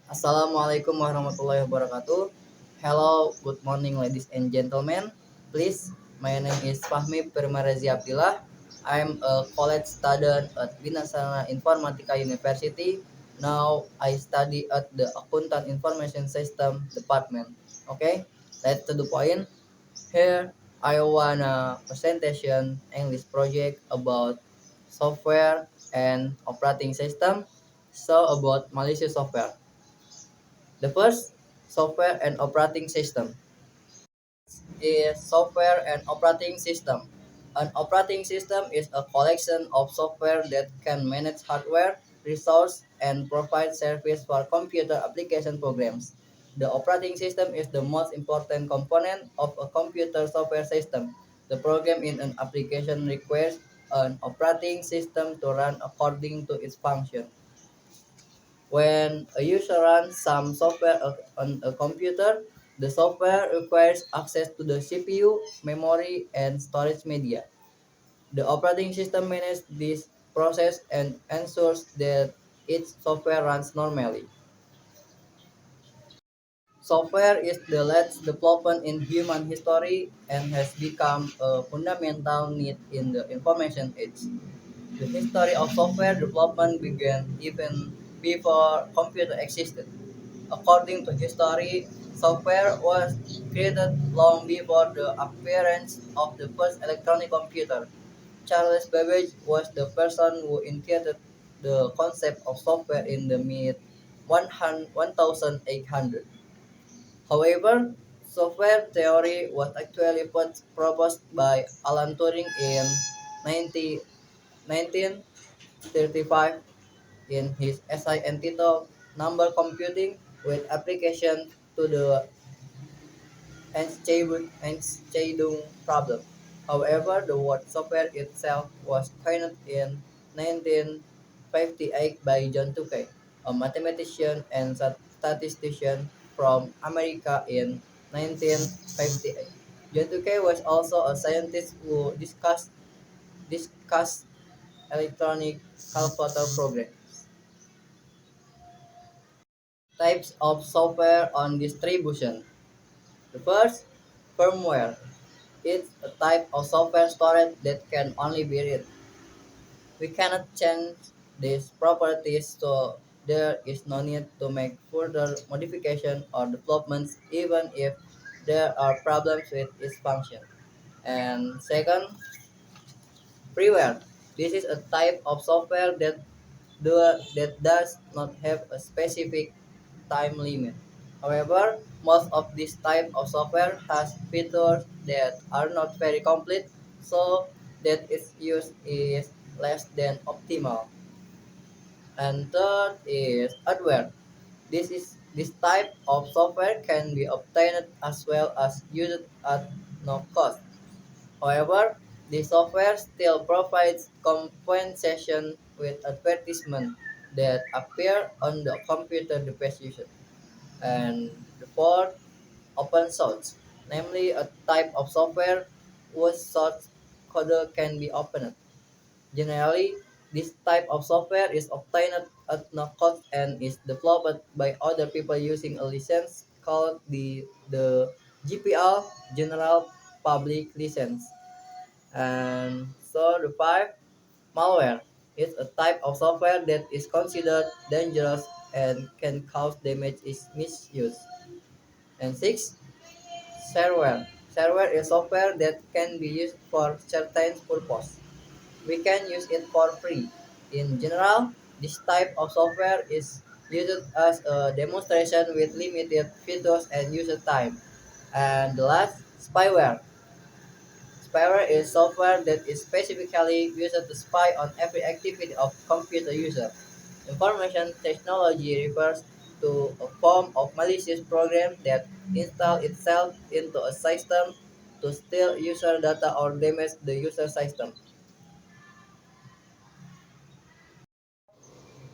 Assalamualaikum warahmatullahi wabarakatuh. Hello, good morning, ladies and gentlemen. Please, my name is Fahmi Permarezi Abdillah. I'm a college student at Binasana Informatika University. Now, I study at the Accountant Information System Department. Okay, let's to the point. Here, I wanna presentation English project about software and operating system. So about malicious software. The first, software and operating system, is software and operating system. An operating system is a collection of software that can manage hardware, resource, and provide service for computer application programs. The operating system is the most important component of a computer software system. The program in an application requires an operating system to run according to its function. When a user runs some software on a computer, the software requires access to the CPU, memory, and storage media. The operating system manages this process and ensures that its software runs normally. Software is the latest development in human history and has become a fundamental need in the information age. The history of software development began even before computer existed. According to history, software was created long before the appearance of the first electronic computer. Charles Babbage was the person who invented the concept of software in the mid 1800. However, software theory was actually proposed by Alan Turing in 90 1935 in his essay entitled Number Computing with Application to the Entscheidung Problem. However, the word software itself was coined in 1958 by John Tukey, a mathematician and statistician from America in 1958. John Tukey was also a scientist who discussed electronic calculator programs. Types of software on distribution. The first, firmware. It's a type of software storage that can only be read. We cannot change these properties, so there is no need to make further modification or developments even if there are problems with its function. And second, freeware. This is a type of software that does not have a specific time limit. However, most of this type of software has features that are not very complete, so that its use is less than optimal. And third is hardware. This type of software can be obtained as well as used at no cost. However, the software still provides compensation with advertisements that appear on the computer device user. And the fourth, open source, namely a type of software whose source code can be opened. Generally, this type of software is obtained at no cost and is developed by other people using a license called the GPL, General Public License. And so the five, malware is a type of software that is considered dangerous and can cause damage if misused. And six, shareware. Shareware is software that can be used for certain purpose. We can use it for free. In general, this type of software is used as a demonstration with limited features and user time. And the last, spyware. Spyware is software that is specifically used to spy on every activity of computer user. Information technology refers to a form of malicious program that install itself into a system to steal user data or damage the user system.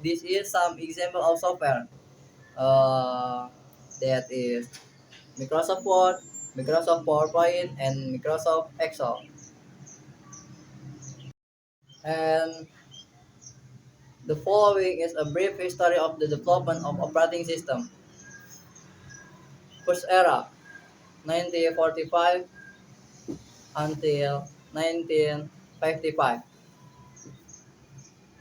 This is some example of software. Uh, that is Microsoft Word, Microsoft PowerPoint, and Microsoft Excel. And The following is a brief history of the development of operating system. First era, 1945 until 1955.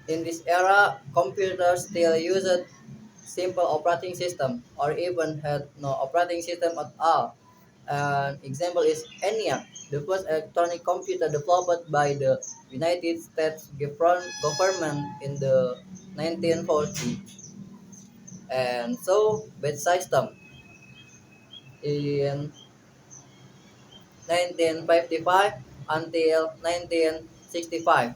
In this era, computers still used simple operating system or even had no operating system at all. An example is ENIAC, the first electronic computer developed by the United States government in the 1940s. And so, bed system in 1955 until 1965.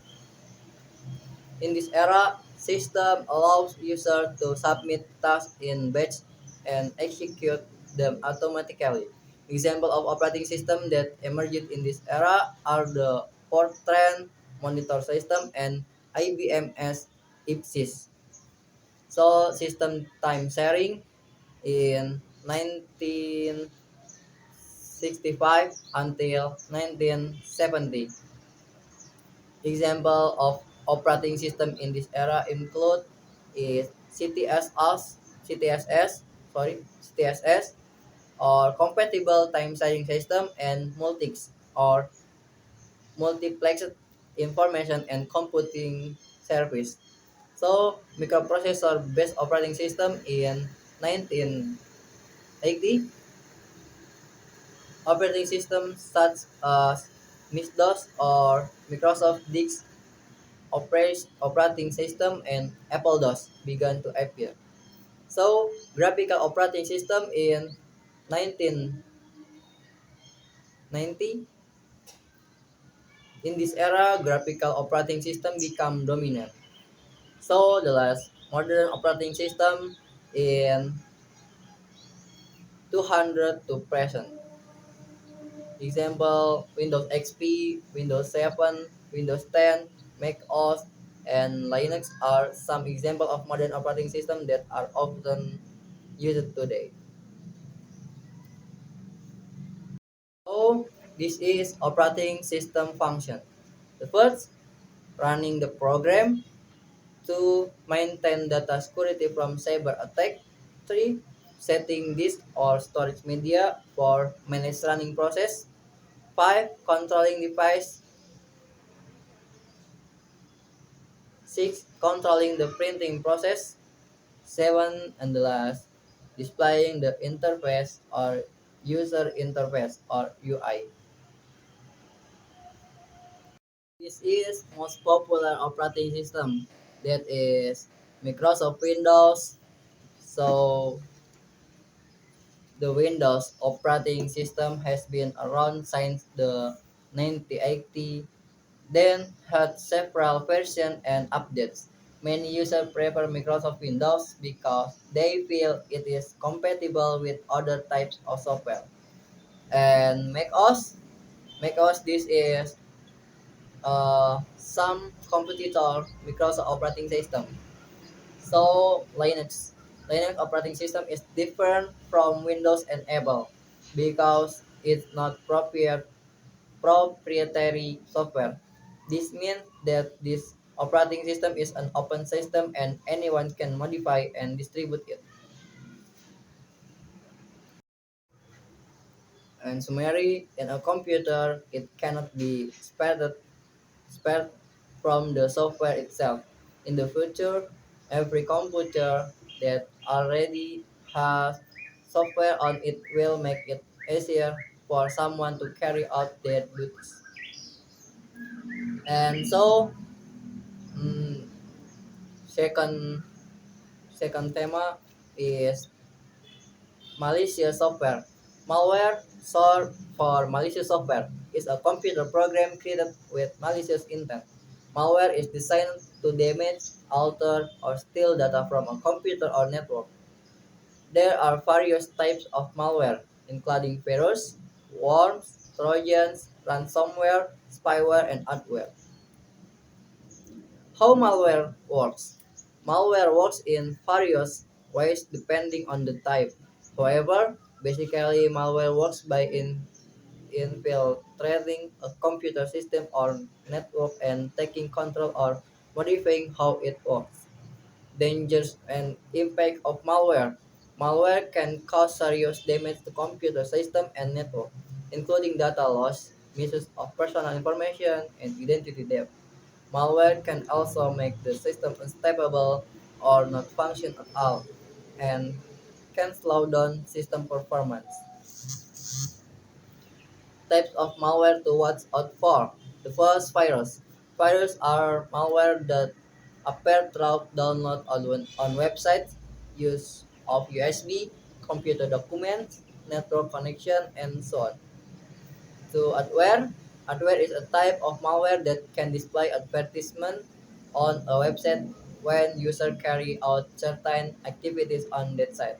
In this era, system allows users to submit tasks in batch and execute them automatically. Example of operating system that emerged in this era are the Fortran monitor system and IBM's IPSys. So system time sharing in 1965 until 1970. Example of operating system in this era include is CTSS or compatible time sharing system and multics or multiplexed information and computing service. So microprocessor based operating system in 1980 operating systems such as MS-DOS or Microsoft Disk operating system and Apple DOS began to appear. So, graphical operating system in 1990, in this era, graphical operating system become dominant. So, the last modern operating system in 200 to present. Example, Windows XP, Windows 7, Windows 10, Mac OS, and Linux are some example of modern operating system that are often used today. So, this is operating system function. The first, running the program. Two, maintain data security from cyber attack. Three, setting disk or storage media for manage running process. Five, controlling device. Six, controlling the printing process. Seven, and the last, displaying the interface or user interface or UI. This is most popular operating system that is Microsoft Windows. So the Windows operating system has been around since the 1980, then had several versions and updates. Many users prefer Microsoft Windows because they feel it is compatible with other types of software. And macOS this is some competitor Microsoft operating system. So Linux operating system is different from Windows and Apple because it's not proprietary software. This means that this operating system is an open system and anyone can modify and distribute it. And summary, in a computer, it cannot be spared from the software itself. In the future, every computer that already has software on it will make it easier for someone to carry out their duties. And so, mm, second second tema is malicious software. Malware, short for malicious software, is a computer program created with malicious intent. Malware is designed to damage, alter, or steal data from a computer or network. There are various types of malware, including virus, worms, trojans, ransomware, spyware, and adware. How malware works? Malware works in various ways depending on the type. However, basically malware works by infiltrating a computer system or network and taking control or modifying how it works. Dangers and impact of malware. Malware can cause serious damage to computer system and network, including data loss, misuse of personal information, and identity theft. Malware can also make the system unstable or not function at all, and can slow down system performance. Types of malware to watch out for. The first, virus. Viruses are malware that appear through download on websites, use of USB, computer documents, network connection, and so on. To adware. Adware is a type of malware that can display advertisement on a website when user carry out certain activities on that site.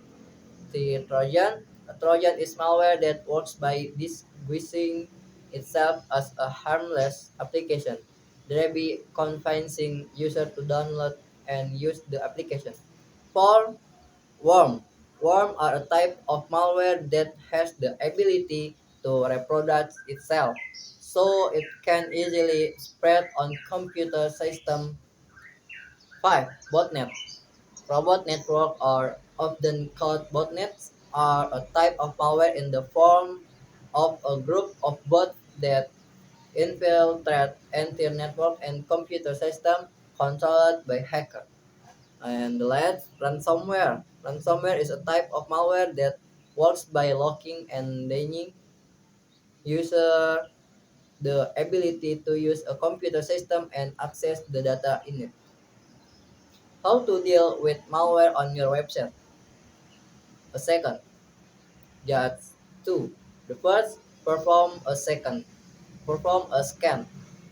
The Trojan. A Trojan is malware that works by disguising itself as a harmless application, thereby convincing user to download and use the application. 4. Worm. Worm are a type of malware that has the ability to reproduce itself, so it can easily spread on computer system. 5. Botnet. Robot network, or often called botnets, are a type of malware in the form of a group of bots that infiltrate entire network and computer system controlled by hacker. And the last, ransomware. Ransomware is a type of malware that works by locking and denying user the ability to use a computer system and access the data in it. How to deal with malware on your website? A second, just two. The first, perform a scan.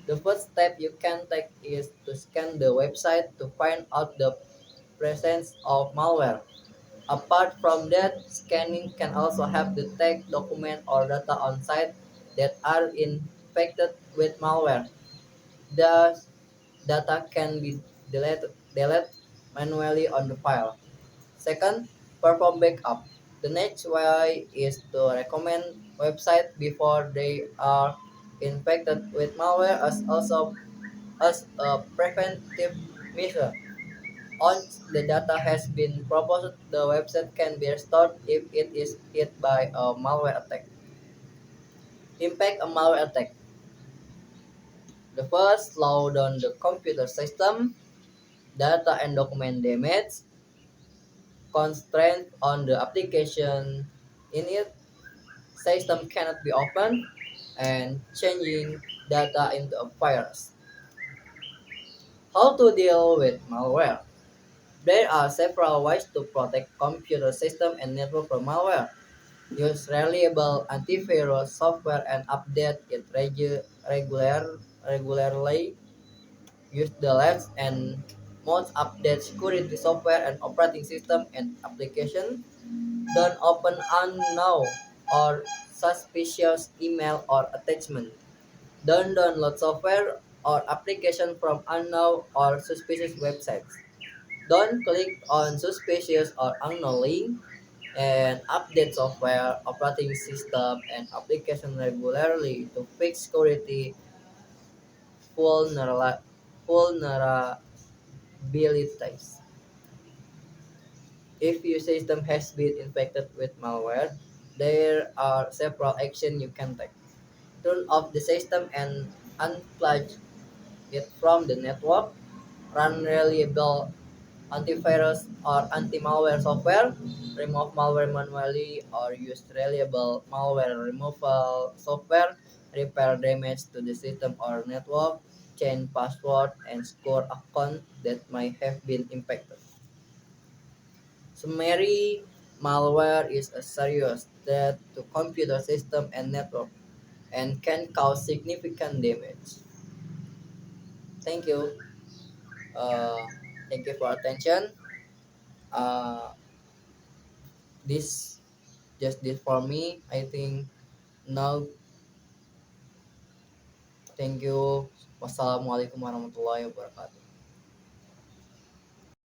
The first step you can take is to scan the website to find out the presence of malware. Apart from that, scanning can also help detect documents or data on site that are infected with malware. Thus, data can be deleted manually on the file. Second, perform backup. The next way is to recommend website before they are infected with malware as a preventive measure. Once the data has been proposed, the website can be restored if it is hit by a malware attack. Impact a malware attack. The first, slow down the computer system, data and document damage, constraint on the application in it, system cannot be opened, and changing data into a virus. How to deal with malware? There are several ways to protect computer system and network from malware. Use reliable antivirus software and update it regularly. Use the latest and most update security software and operating system and application. Don't open unknown or suspicious email or attachment. Don't download software or application from unknown or suspicious websites. Don't click on suspicious or unknown link, and update software, operating system, and application regularly to fix security vulnerala- vulnerabilities. If your system has been infected with malware, there are several actions you can take. Turn off the system and unplug it from the network. Run reliable antivirus or anti-malware software. Remove malware manually or use reliable malware removal software. Repair damage to the system or network. Change password and secure account that might have been impacted. Summary: malware is a serious threat to computer system and network and can cause significant damage. Thank you. Uh, thank you for attention. Uh, this just this for me. I think now. Thank you. Wassalamualaikum warahmatullahi wabarakatuh.